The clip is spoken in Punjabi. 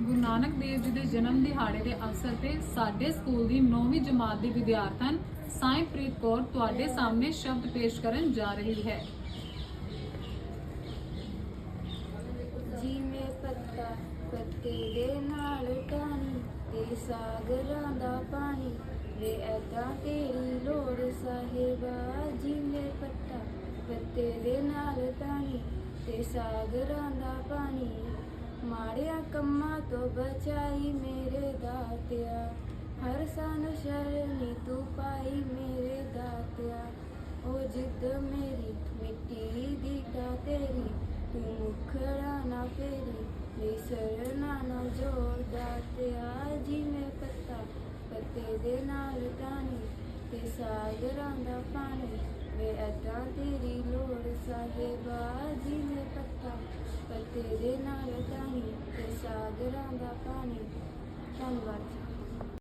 ਗੁਰੂ ਨਾਨਕ ਦੇਵ ਜੀ ਦੇ ਜਨਮ ਦਿਹਾੜੇ ਦੇ ਅਵਸਰ ਤੇ ਸਾਡੇ ਸਕੂਲ ਦੀ 9ਵੀਂ ਜਮਾਤ ਦੀ ਵਿਦਿਆਰਥਣ ਸਾਈਂਪ੍ਰੀਤ ਕੌਰ ਤੁਹਾਡੇ ਸਾਹਮਣੇ ਸ਼ਬਦ ਪੇਸ਼ ਕਰਨ ਜਾ ਰਹੀ ਹੈ। ਜਿਵੇਂ ਪੱਤਾ ਪੱਤੇ ਦੇ ਨਾਲ ਟਾਣੀ ਤੇ ਸਾਗਰਾਂ ਦਾ ਪਾਣੀ ਵੇ ਐਦਾਂ ਤੇਰੀ ਲੋੜ ਸਾਹਿਬਾ। ਜਿਵੇਂ ਪੱਤਾ ਪੱਤੇ ਦੇ ਨਾਲ ਟਾਣੀ ਤੇ ਸਾਗਰਾਂ ਦਾ ਪਾਣੀ ਮਾੜਿਆਂ ਕੰਮਾਂ ਤੋਂ ਬਚਾਈ ਮੇਰੇ ਦਾਤਿਆ। ਹਰ ਸਾਨੂੰ ਸ਼ਰਨੀ ਤੂੰ ਪਾਈ ਮੇਰੇ ਦਾਤਿਆ। ਉਹ ਜਿੱਦ ਮੇਰੀ ਮਿੱਟੀ ਦੀ ਗਾ ਤੇਰੀ ਤੂੰ ਮੁਖੜਾ ਨਾ ਫੇਰੀ ਲਈ ਸਰਨਾ ਨਾ ਜੋੜ ਦਾਤਿਆ। ਜਿਵੇਂ ਪੱਤਾ ਪੱਤੇ ਦੇ ਨਾਲ ਟਾਣੀ ਤੇ ਸਾਗਰਾਂ ਦਾ ਪਾਣੀ ਵੇ ਐਦਾਂ ਤੇਰੀ ਲੋੜ ਸਾਹਿਬਾ। ਜਿਵੇਂ ਪੱਤਾ ਪੱਤੇ ਦੇ ਨਾਲ ਟਾਣੀ ਤੇ ਸਾਗਰਾਂ ਦਾ ਪਾਣੀ। ਧੰਨਵਾਦ।